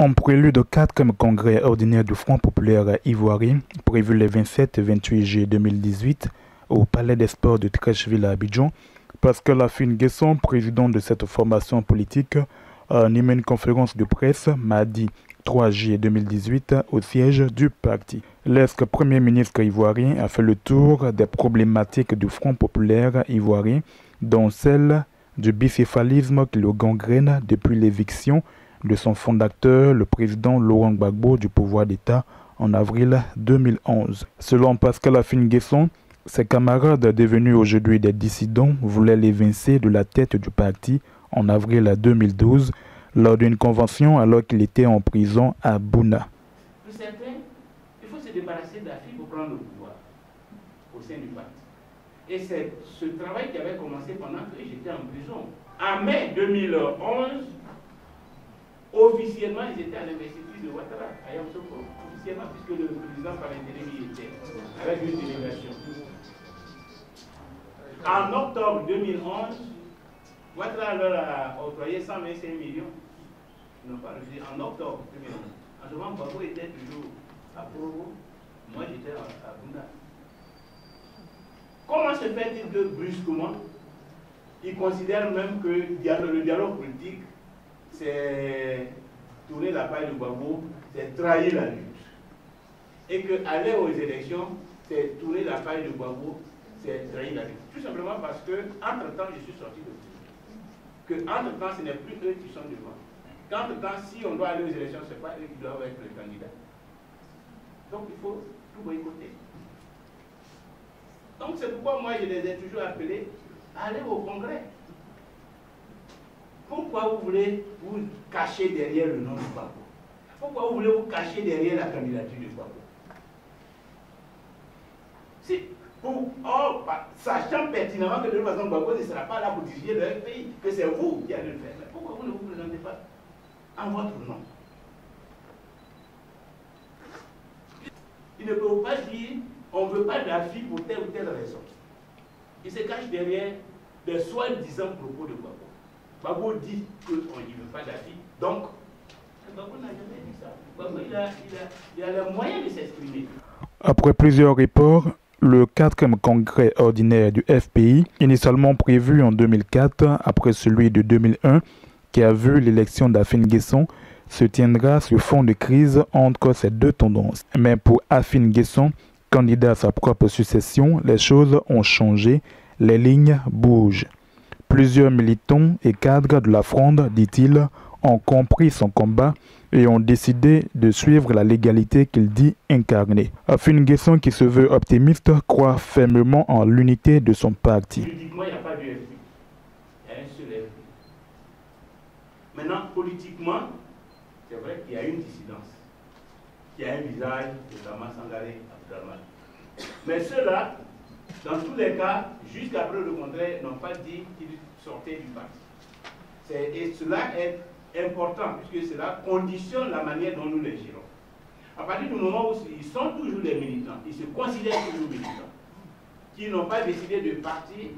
En prélude au 4e congrès ordinaire du Front populaire ivoirien, prévu les 27 et 28 juillet 2018 au Palais des Sports de Treichville à Abidjan, Pascal Afine Guesson, président de cette formation politique, a animé une conférence de presse mardi 3 juillet 2018 au siège du parti. L'ex-premier ministre ivoirien a fait le tour des problématiques du Front populaire ivoirien, dont celle du bicéphalisme qui le gangrène depuis l'éviction de son fondateur, le président Laurent Gbagbo, du pouvoir d'État en avril 2011. Selon Pascal Afine Guesson, ses camarades devenus aujourd'hui des dissidents voulaient l'évincer de la tête du parti en avril 2012 lors d'une convention alors qu'il était en prison à Bouna. Pour certains, il faut se débarrasser d'Afi pour prendre le pouvoir au sein du parti. Et c'est ce travail qui avait commencé pendant que j'étais en prison. En mai 2011, officiellement, ils étaient à l'investiture de Ouattara, à Yamoussoukro, officiellement, puisque le président par intérim y était, avec une délégation. En octobre 2011, Ouattara leur a octroyé 125 millions. Ils n'ont pas refusé en octobre 2011. En ce moment, Gbagbo était toujours à Porogo, moi j'étais à Bouna. Comment se fait-il que brusquement, ils considèrent même que le dialogue politique, c'est tourner la paille de Gbagbo, c'est trahir la lutte. Et qu'aller aux élections, c'est tourner la paille de Gbagbo, c'est trahir la lutte. Tout simplement parce que, entre-temps, je suis sorti de prison. Que, entre-temps, ce n'est plus eux qui sont devant. Qu'entre-temps, si on doit aller aux élections, ce n'est pas eux qui doivent être les candidats. Donc, il faut tout boycotter. Donc, c'est pourquoi moi, je les ai toujours appelés à aller au Congrès. Pourquoi vous voulez vous cacher derrière le nom de Gbagbo? Pourquoi vous voulez vous cacher derrière la candidature de Gbagbo? Sachant pertinemment que de toute façon Gbagbo ne sera pas là pour diriger le pays, que c'est vous qui allez le faire. Mais pourquoi vous ne vous présentez pas en votre nom? Il ne peut pas dire on ne veut pas d'Afi pour telle ou telle raison. Il se cache derrière des soi-disant propos de Gbagbo. Gbagbo dit qu'il ne veut pas d'Afi, donc Gbagbo n'a jamais dit ça. Gbagbo, il a les moyens de s'exprimer. Après plusieurs reports, le 4e congrès ordinaire du FPI, initialement prévu en 2004, après celui de 2001, qui a vu l'élection d'Afine Guesson, se tiendra sur fond de crise entre ces deux tendances. Mais pour Afine Guesson, candidat à sa propre succession, les choses ont changé, les lignes bougent. Plusieurs militants et cadres de la Fronde, dit-il, ont compris son combat et ont décidé de suivre la légalité qu'il dit incarner. Afine Guesson, qui se veut optimiste, croit fermement en l'unité de son parti. Juridiquement, il n'y a pas de FPI. Il y a un seul FPI. Maintenant, politiquement, c'est vrai qu'il y a une dissidence. Il y a un visage de Dama Sangaré Abdelrahman. Mais ceux-là, dans tous les cas, jusqu'à preuve le contraire, n'ont pas dit qu'ils sortaient du parti. Et cela est important, puisque cela conditionne la manière dont nous les gérons. À partir du moment où ils sont toujours des militants, ils se considèrent toujours militants, qui n'ont pas décidé de partir,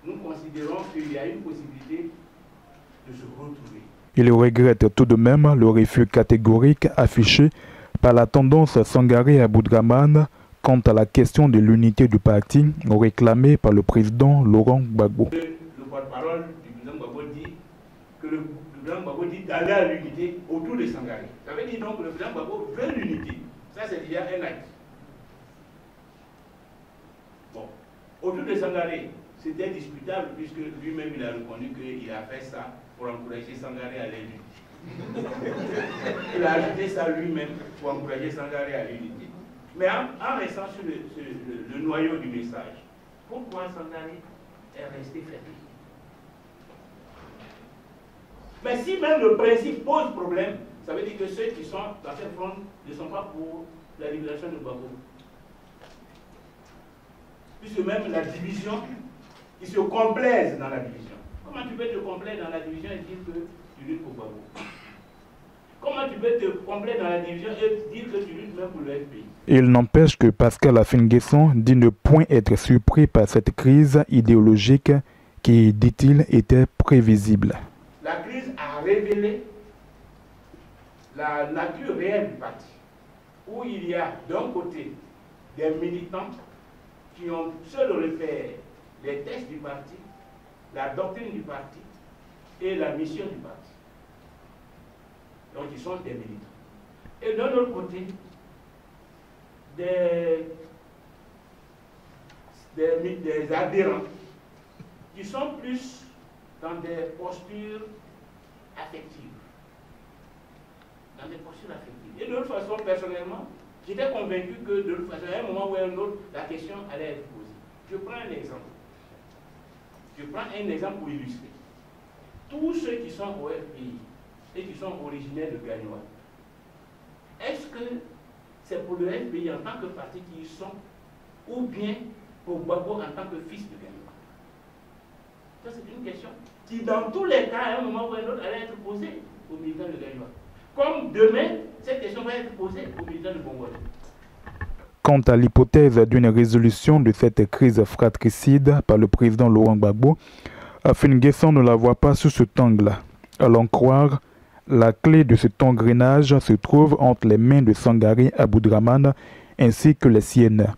nous considérons qu'il y a une possibilité de se retrouver. Il regrette tout de même le refus catégorique affiché par la tendance Sangaré Abdelrahman quant à la question de l'unité du parti réclamée par le président Laurent Gbagbo. Le porte-parole du président Gbagbo dit que le président Gbagbo dit d'aller à l'unité autour de Sangaré. Ça veut dire donc que le président Gbagbo veut l'unité. Ça, c'est déjà un acte. Bon, autour de Sangaré, c'était discutable puisque lui-même il a reconnu qu'il a fait ça pour encourager Sangaré à l'unité. Il a ajouté ça lui-même pour encourager Sangaré à l'unité. Mais en restant sur le noyau du message, pourquoi Sangaré est resté fermé? Mais si même le principe pose problème, ça veut dire que ceux qui sont dans cette fronde ne sont pas pour la libération de Gbagbo. Puisque même la division, ils se complaisent dans la division. Comment tu peux te complaire dans la division et dire que tu luttes pour Gbagbo? Comment tu peux te complaire dans la division et dire que tu luttes même pour le FPI? Il n'empêche que Pascal Afine Guesson dit ne point être surpris par cette crise idéologique qui, dit-il, était prévisible. La crise a révélé la nature réelle du parti, où il y a d'un côté des militants qui ont seul repère les textes du parti, la doctrine du parti et la mission du parti. Donc ils sont des militants. Et d'un autre côté, des adhérents qui sont plus dans des postures affectives. Et de toute façon, personnellement, j'étais convaincu que de toute façon, à un moment ou à un autre, la question allait être posée. Je prends un exemple. Je prends un exemple pour illustrer. Tous ceux qui sont au FPI et qui sont originaires de Gagnoa, est-ce que c'est pour le FPI en tant que parti qu'ils sont, ou bien pour Gbagbo en tant que fils de Gagnoa? Ça, c'est une question qui, dans tous les cas, à un moment ou à un autre, allait être posée aux militants de Gagnoa. Comme demain, cette question va être posée aux militants de Bongolais. Quant à l'hypothèse d'une résolution de cette crise fratricide par le président Laurent Gbagbo, Afin N'Guessan ne la voit pas sous cet angle. À l'en croire, la clé de cet engrenage se trouve entre les mains de Sangaré Aboudraman ainsi que les siennes.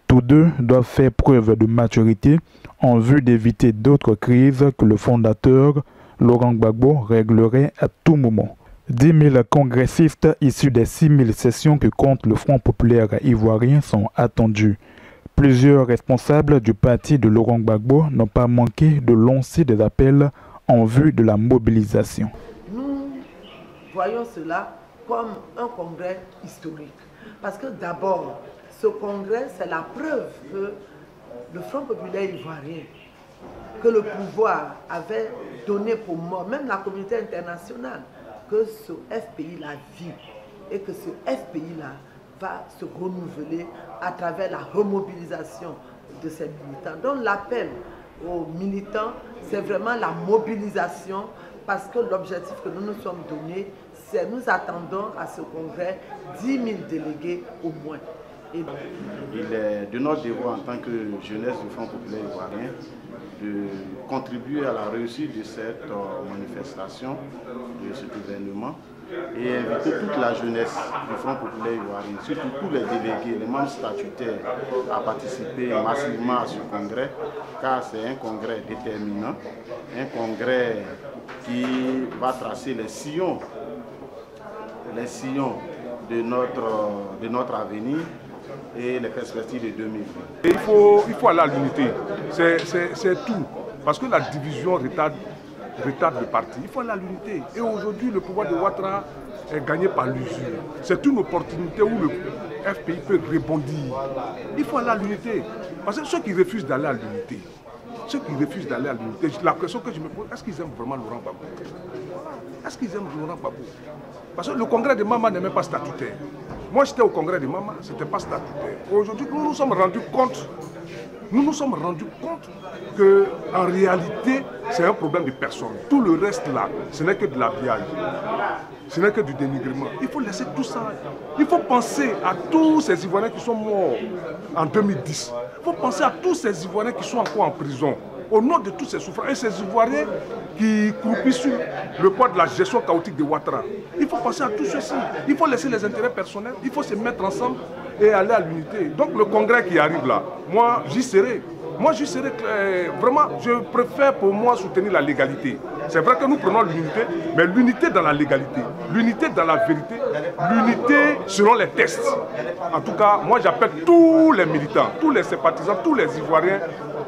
Tous deux doivent faire preuve de maturité en vue d'éviter d'autres crises que le fondateur, Laurent Gbagbo, réglerait à tout moment. 10 000 congressistes issus des 6 000 sessions que compte le Front populaire ivoirien sont attendus. Plusieurs responsables du parti de Laurent Gbagbo n'ont pas manqué de lancer des appels en vue de la mobilisation. Nous voyons cela comme un congrès historique. Parce que d'abord, ce congrès, c'est la preuve que le Front populaire ivoirien, que le pouvoir avait donné pour mort, même la communauté internationale, que ce FPI-là vit et que ce FPI-là va se renouveler à travers la remobilisation de ces militants. Donc l'appel aux militants, c'est vraiment la mobilisation parce que l'objectif que nous nous sommes donnés, c'est nous attendons à ce congrès 10 000 délégués au moins. Il est de notre devoir en tant que jeunesse du Front populaire ivoirien de contribuer à la réussite de cette manifestation, de cet événement, et inviter toute la jeunesse du Front populaire ivoirien, surtout tous les délégués, les membres statutaires, à participer massivement à ce congrès, car c'est un congrès déterminant, un congrès qui va tracer les sillons de notre avenir et les perspectives de 2020. Et il faut aller à l'unité, c'est tout. Parce que la division retarde le parti. Il faut aller à l'unité. Et aujourd'hui, le pouvoir de Ouattara est gagné par l'usure. C'est une opportunité où le FPI peut rebondir. Il faut aller à l'unité. Parce que ceux qui refusent d'aller à l'unité, la question que je me pose, est-ce qu'ils aiment vraiment Laurent Gbagbo? Est-ce qu'ils aiment Laurent Gbagbo? Parce que le congrès de Mama n'est même pas statutaire. Moi, j'étais au congrès de Mama, ce n'était pas statutaire. Aujourd'hui, nous nous sommes rendus compte qu'en réalité, c'est un problème de personne. Tout le reste là, ce n'est que de l'habillage. Ce n'est que du dénigrement. Il faut laisser tout ça. Il faut penser à tous ces Ivoiriens qui sont morts en 2010. Il faut penser à tous ces Ivoiriens qui sont encore en prison. Au nom de tous ces souffrances, et ces Ivoiriens qui croupissent sur le poids de la gestion chaotique de Ouattara. Il faut penser à tout ceci. Il faut laisser les intérêts personnels, il faut se mettre ensemble et aller à l'unité. Donc le congrès qui arrive là, moi j'y serai. Vraiment, je préfère pour moi soutenir la légalité. C'est vrai que nous prenons l'unité, mais l'unité dans la légalité, l'unité dans la vérité, l'unité selon les tests. En tout cas, moi j'appelle tous les militants, tous les sympathisants, tous les Ivoiriens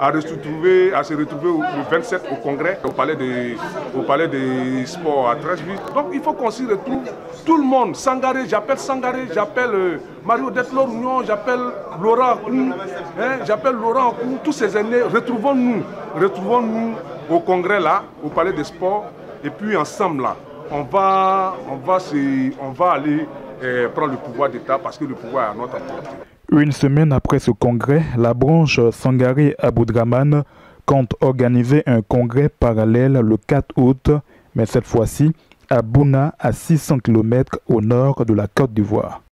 à se retrouver le 27 au congrès, au palais des sports à Treichville. Donc il faut qu'on s'y retrouve, tout le monde. Sangaré, j'appelle Mario Detlor Union, j'appelle Laurent Akou, j'appelle Laurent Akou, tous ces aînés, retrouvons-nous au congrès là, au palais des sports, et puis ensemble là, on va aller prendre le pouvoir d'État parce que le pouvoir est à notre portée. Une semaine après ce congrès, la branche Sangaré Aboudraman compte organiser un congrès parallèle le 4 août, mais cette fois-ci à Bouna, à 600 km au nord de la Côte d'Ivoire.